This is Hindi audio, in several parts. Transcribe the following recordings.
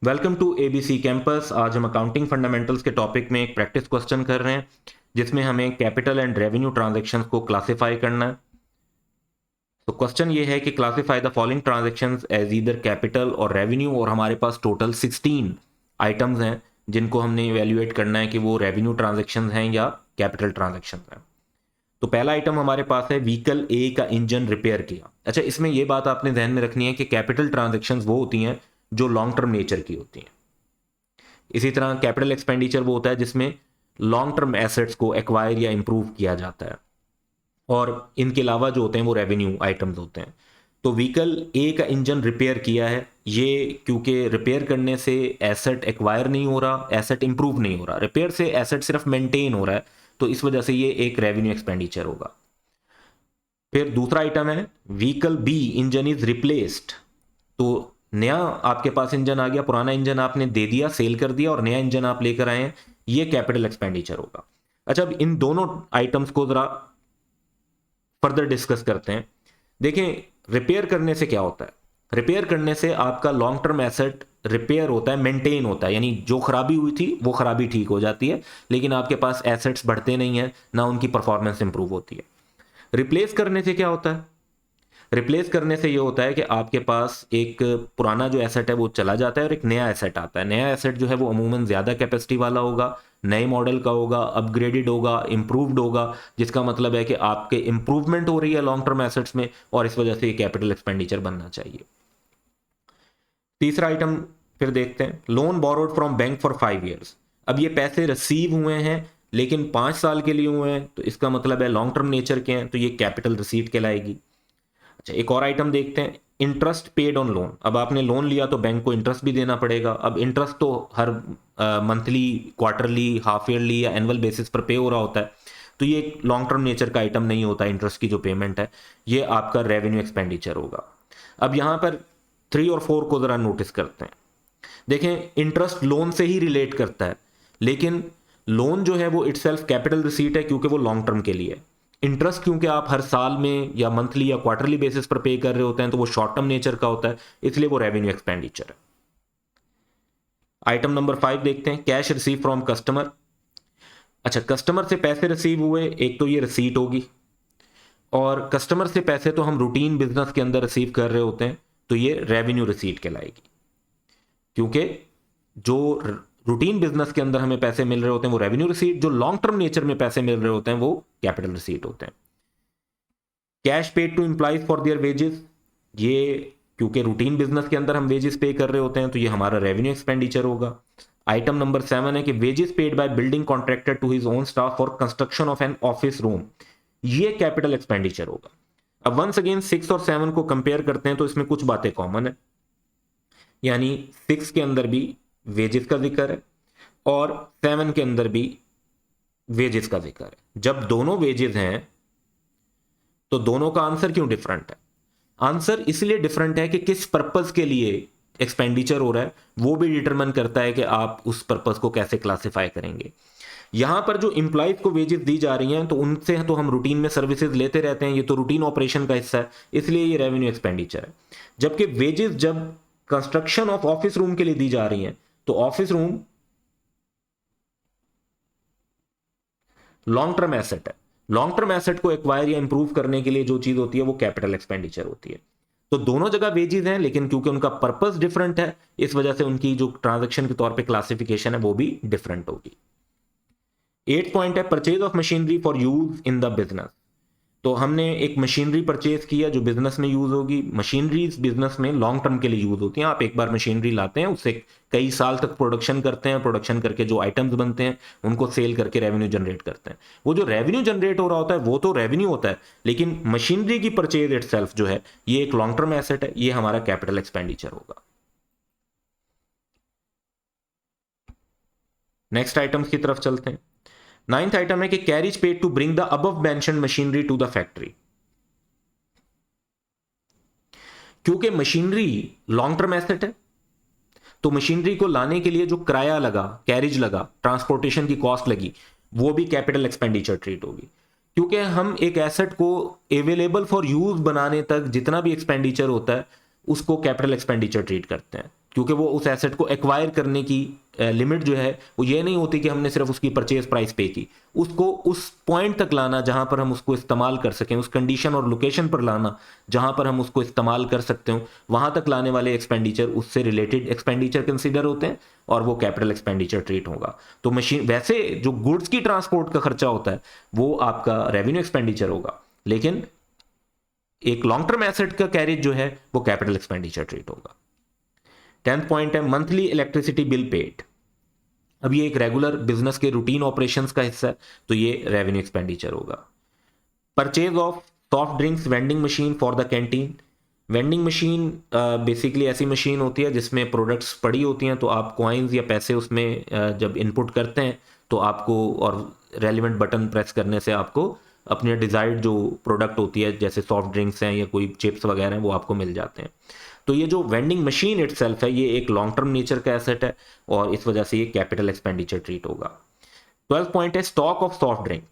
Welcome to ABC campus. आज हम अकाउंटिंग फंडामेंटल्स के टॉपिक में एक प्रैक्टिस क्वेश्चन कर रहे हैं जिसमें हमें कैपिटल एंड रेवेन्यू ट्रांजैक्शंस को क्लासिफाई करना है। तो क्वेश्चन ये है कि classify the following transactions as either capital और रेवेन्यू, और हमारे पास टोटल 16 आइटम्स हैं जिनको हमने इवेल्युएट करना है कि वो रेवेन्यू ट्रांजैक्शंस हैं या कैपिटल ट्रांजैक्शंस हैं। तो पहला आइटम हमारे पास है व्हीकल ए का इंजन रिपेयर किया। अच्छा, इसमें यह बात आपने ध्यान में रखनी है कि कैपिटल ट्रांजैक्शंस वो होती हैं जो लॉन्ग टर्म नेचर की होती हैं। इसी तरह कैपिटल एक्सपेंडिचर वो होता है जिसमें लॉन्ग टर्म एसेट्स को एक्वायर या इंप्रूव किया जाता है, और इनके अलावा जो होते हैं वो रेवेन्यू आइटम्स होते हैं। तो व्हीकल ए का इंजन रिपेयर किया है, ये क्योंकि रिपेयर करने से एसेट एक्वायर नहीं हो रहा, एसेट इंप्रूव नहीं हो रहा, रिपेयर से एसेट सिर्फ मेंटेन हो रहा है, तो इस वजह से ये एक रेवेन्यू एक्सपेंडिचर होगा। फिर दूसरा आइटम है vehicle be engine is replaced. तो नया आपके पास इंजन आ गया, पुराना इंजन आपने दे दिया, सेल कर दिया, और नया इंजन आप लेकर आए हैं, ये कैपिटल एक्सपेंडिचर होगा। अच्छा, अब इन दोनों आइटम्स को जरा फर्दर डिस्कस करते हैं। देखें, रिपेयर करने से क्या होता है? रिपेयर करने से आपका लॉन्ग टर्म एसेट रिपेयर होता है, मेंटेन होता है, यानी जो खराबी हुई थी वो खराबी ठीक हो जाती है, लेकिन आपके पास एसेट्स बढ़ते नहीं है, ना उनकी परफॉर्मेंस इंप्रूव होती है। रिप्लेस करने से क्या होता है? रिप्लेस करने से ये होता है कि आपके पास एक पुराना जो एसेट है वो चला जाता है और एक नया एसेट आता है। नया एसेट जो है वो अमूमन ज़्यादा कैपेसिटी वाला होगा, नए मॉडल का होगा, अपग्रेडेड होगा, इम्प्रूव्ड होगा, जिसका मतलब है कि आपके इंप्रूवमेंट हो रही है लॉन्ग टर्म एसेट्स में, और इस वजह से ये कैपिटल एक्सपेंडिचर बनना चाहिए। तीसरा आइटम फिर देखते हैं, loan borrowed from bank for 5 years. अब ये पैसे रिसीव हुए हैं लेकिन 5 साल के लिए हुए हैं, तो इसका मतलब है लॉन्ग टर्म नेचर के हैं, तो ये कैपिटल रिसीट कहलाएगी। अच्छा, एक और आइटम देखते हैं, इंटरेस्ट पेड ऑन लोन। अब आपने लोन लिया तो बैंक को इंटरेस्ट भी देना पड़ेगा। अब इंटरेस्ट तो हर मंथली, क्वार्टरली, हाफ ईयरली या एनुअल बेसिस पर पे हो रहा होता है, तो ये एक लॉन्ग टर्म नेचर का आइटम नहीं होता। इंटरेस्ट की जो पेमेंट है ये आपका रेवेन्यू एक्सपेंडिचर होगा। अब यहां पर 3 और 4 को जरा नोटिस करते हैं। देखें, इंटरेस्ट लोन से ही रिलेट करता है, लेकिन लोन जो है वो इटसेल्फ कैपिटल रिसीट है क्योंकि वो लॉन्ग टर्म के लिए है। इंटरेस्ट क्योंकि आप हर साल में या मंथली या क्वार्टरली बेसिस पर पे कर रहे होते हैं, तो वो शॉर्ट टर्म नेचर का होता है, इसलिए वो रेवेन्यू एक्सपेंडिचर है। आइटम नंबर 5 देखते हैं, कैश रिसीव फ्रॉम कस्टमर। अच्छा, कस्टमर से पैसे रिसीव हुए, एक तो ये रिसीट होगी, और कस्टमर से पैसे तो हम रूटीन बिजनेस के अंदर रिसीव कर रहे होते हैं, तो ये रेवेन्यू रिसीट कहलाएगी, क्योंकि जो रूटीन बिजनेस के अंदर हमें पैसे मिल रहे होते हैं वो रेवेन्यू रिसीट, जो लॉन्ग टर्म नेचर में पैसे मिल रहे होते हैं वो कैपिटल रिसीट होते हैं। Cash paid to employees for their wages, ये क्योंकि रूटीन बिजनेस के अंदर हम वेजेस पे कर रहे होते हैं, तो ये हमारा रेवेन्यू एक्सपेंडिचर होगा। आइटम नंबर 7 है कि wages paid by building contractor to his own staff for construction of an office room, ये कैपिटल एक्सपेंडिचर होगा। अब वंस अगेन 6 और 7 को कंपेयर करते हैं तो इसमें कुछ बातें कॉमन है, यानी 6 के अंदर भी वेजेस का जिक्र है और 7 के अंदर भी वेजेस का जिक्र है। जब दोनों वेजेस हैं तो दोनों का आंसर क्यों डिफरेंट है? आंसर इसलिए डिफरेंट है कि किस पर्पस के लिए एक्सपेंडिचर हो रहा है वो भी डिटरमिन करता है कि आप उस पर्पस को कैसे क्लासिफाई करेंगे। यहां पर जो इंप्लॉइज को वेजेस दी जा रही हैं तो उनसे तो हम रूटीन में सर्विसेज लेते रहते हैं, ये तो रूटीन ऑपरेशन का हिस्सा है, इसलिए ये रेवेन्यू एक्सपेंडिचर है। जबकि वेजेस जब कंस्ट्रक्शन ऑफ ऑफिस रूम के लिए दी जा रही हैं तो office room long term asset है, लॉन्ग टर्म एसेट को एक्वायर या इंप्रूव करने के लिए जो चीज होती है वो कैपिटल एक्सपेंडिचर होती है। तो दोनों जगह वेजेस हैं, लेकिन क्योंकि उनका पर्पस डिफरेंट है इस वजह से उनकी जो ट्रांजैक्शन के तौर पे क्लासिफिकेशन है वो भी डिफरेंट होगी। 8 पॉइंट है purchase of machinery for use in the business. तो हमने एक मशीनरी परचेज किया जो बिजनेस में यूज होगी। मशीनरीज बिजनेस में लॉन्ग टर्म के लिए यूज होती हैं। आप एक बार मशीनरी लाते हैं, उससे कई साल तक प्रोडक्शन करते हैं, प्रोडक्शन करके जो आइटम्स बनते हैं उनको सेल करके रेवेन्यू जनरेट करते हैं। वो जो रेवेन्यू जनरेट हो रहा होता है वो तो रेवेन्यू होता है, लेकिन मशीनरी की परचेज इटसेल्फ जो है ये एक लॉन्ग टर्म एसेट है, ये हमारा कैपिटल एक्सपेंडिचर होगा। नेक्स्ट आइटम्स की तरफ चलते हैं। 9th आइटम है कि carriage paid to bring the above mentioned machinery to the factory. क्योंकि मशीनरी लॉन्ग टर्म एसेट है, तो मशीनरी को लाने के लिए जो किराया लगा, कैरिज लगा, ट्रांसपोर्टेशन की कॉस्ट लगी, वो भी कैपिटल एक्सपेंडिचर ट्रीट होगी। क्योंकि हम एक एसेट को अवेलेबल फॉर यूज बनाने तक जितना भी एक्सपेंडिचर होता है उसको कैपिटल एक्सपेंडिचर ट्रीट करते हैं। क्योंकि वो उस एसेट को एक्वायर करने की लिमिट जो है वो ये नहीं होती कि हमने सिर्फ उसकी परचेज प्राइस पे की, उसको उस पॉइंट तक लाना जहां पर हम उसको इस्तेमाल कर सकें, उस कंडीशन और लोकेशन पर लाना जहां पर हम उसको इस्तेमाल कर सकते हो, वहां तक लाने वाले एक्सपेंडिचर उससे रिलेटेड एक्सपेंडिचर कंसीडर होते हैं और वो कैपिटल एक्सपेंडिचर ट्रीट होगा। तो मशीन वैसे जो गुड्स की ट्रांसपोर्ट का खर्चा होता है वो आपका रेवेन्यू एक्सपेंडिचर होगा, लेकिन एक लॉन्ग टर्म एसेट का कैरेज जो है वो कैपिटल एक्सपेंडिचर ट्रीट होगा। 10th पॉइंट है मंथली इलेक्ट्रिसिटी बिल पेड। अब ये एक रेगुलर बिजनेस के रूटीन ऑपरेशंस का हिस्सा है, तो ये रेवेन्यू एक्सपेंडिचर होगा। Purchase of soft drinks vending machine for the canteen. Vending machine basically ऐसी मशीन होती है जिसमें प्रोडक्ट्स पड़ी होती हैं, तो आप कॉइन्स या पैसे उसमें जब इनपुट करते हैं तो आपको, और रेलिवेंट बटन प्रेस करने से आपको अपने डिजायर्ड जो प्रोडक्ट होती है जैसे सॉफ्ट ड्रिंक्स हैं या कोई चिप्स वगैरह हैं वो आपको मिल जाते हैं। तो ये जो वेंडिंग मशीन इटसेल्फ है ये एक लॉन्ग टर्म नेचर का एसेट है और इस वजह से ये कैपिटल एक्सपेंडिचर ट्रीट होगा। 12th पॉइंट है stock of soft drink.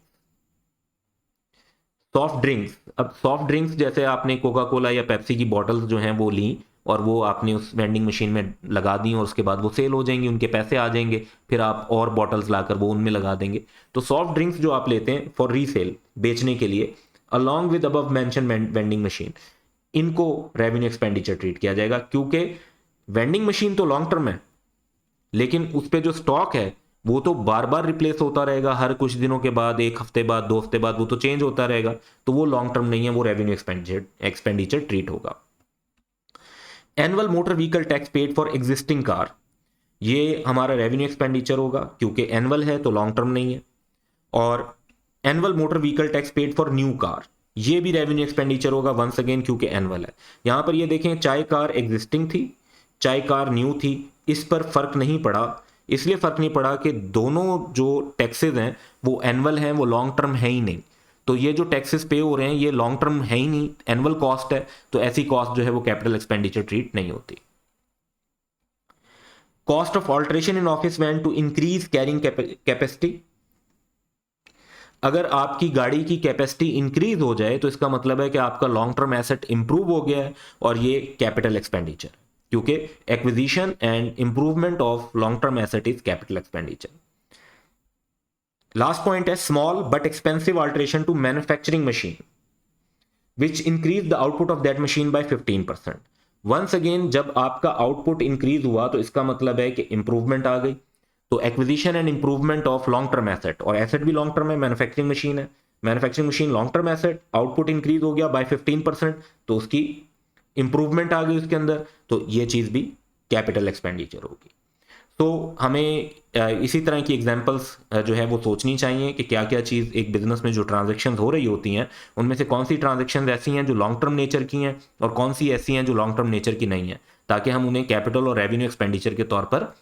Soft drinks, अब सॉफ्ट ड्रिंक्स जैसे आपने कोका कोला या पेप्सी की बॉटल्स जो हैं वो ली और वो आपने उस वेंडिंग मशीन में लगा दी और उसके बाद वो सेल हो जाएंगी, उनके पैसे आ जाएंगे, फिर आप और बॉटल्स लाकर वो उनमें लगा देंगे। तो सॉफ्ट ड्रिंक्स जो आप लेते हैं फॉर रीसेल, बेचने के लिए, along with above mention vending machine, इनको रेवेन्यू एक्सपेंडिचर ट्रीट किया जाएगा, क्योंकि वेंडिंग मशीन तो लॉन्ग टर्म है लेकिन उस पर जो स्टॉक है वो तो बार बार रिप्लेस होता रहेगा, हर कुछ दिनों के बाद, एक हफ्ते बाद, 2 हफ्ते बाद वो तो चेंज होता रहेगा, तो वो लॉन्ग टर्म नहीं है, वो रेवेन्यू एक्सपेंडिचर ट्रीट होगा। Annual motor vehicle tax paid for existing car, ये हमारा रेवेन्यू एक्सपेंडिचर होगा क्योंकि एनुअल है तो लॉन्ग टर्म नहीं है। और annual motor vehicle tax paid for new car, ये भी रेवेन्यू एक्सपेंडिचर होगा वंस अगेन क्योंकि एनुअल है। यहां पर ये देखें, चाहे कार एग्जिस्टिंग थी चाहे कार न्यू थी, इस पर फर्क नहीं पड़ा। इसलिए फर्क नहीं पड़ा कि दोनों जो टैक्सेस हैं वो एनुअल हैं, वो लॉन्ग टर्म है ही नहीं। तो ये जो टैक्सेस पे हो रहे हैं ये लॉन्ग टर्म है ही नहीं, एनुअल कॉस्ट है, तो ऐसी कॉस्ट जो है वो कैपिटल एक्सपेंडिचर ट्रीट नहीं होती। Cost of alteration in office van to increase carrying capacity, अगर आपकी गाड़ी की कैपेसिटी इंक्रीज हो जाए तो इसका मतलब है कि आपका लॉन्ग टर्म एसेट इंप्रूव हो गया है और ये कैपिटल एक्सपेंडिचर, क्योंकि acquisition and improvement of long term asset is capital expenditure. Last point है small but expensive alteration to manufacturing machine which increase the output of that machine by 15%। Once again जब आपका आउटपुट इंक्रीज हुआ तो इसका मतलब है कि इंप्रूवमेंट आ गई। तो acquisition and improvement of long term asset, और एसेट भी लॉन्ग टर्म है, मैन्युफैक्चरिंग मशीन है, manufacturing machine long term asset, output increase हो गया बाय 15%, तो उसकी इंप्रूवमेंट आ गई उसके अंदर, तो ये चीज़ भी कैपिटल एक्सपेंडिचर होगी। तो हमें इसी तरह की एग्जांपल्स जो है वो सोचनी चाहिए कि क्या क्या चीज़ एक बिजनेस में जो ट्रांजैक्शंस हो रही होती हैं उनमें से कौन सी ट्रांजैक्शंस ऐसी हैं जो लॉन्ग टर्म नेचर की हैं और कौन सी ऐसी हैं जो लॉन्ग टर्म नेचर की नहीं है, ताकि हम उन्हें कैपिटल और रेवेन्यू एक्सपेंडिचर के तौर पर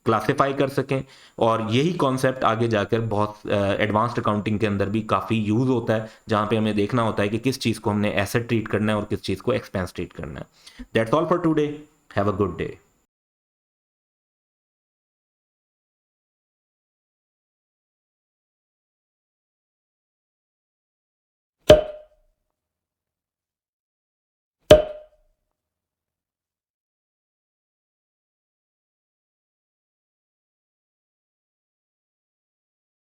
क्लासिफाई कर सकें। और यही कॉन्सेप्ट आगे जाकर बहुत एडवांस्ड अकाउंटिंग के अंदर भी काफ़ी यूज़ होता है, जहाँ पे हमें देखना होता है कि किस चीज़ को हमने एसेट ट्रीट करना है और किस चीज़ को एक्सपेंस ट्रीट करना है। That's all for today, have a good day.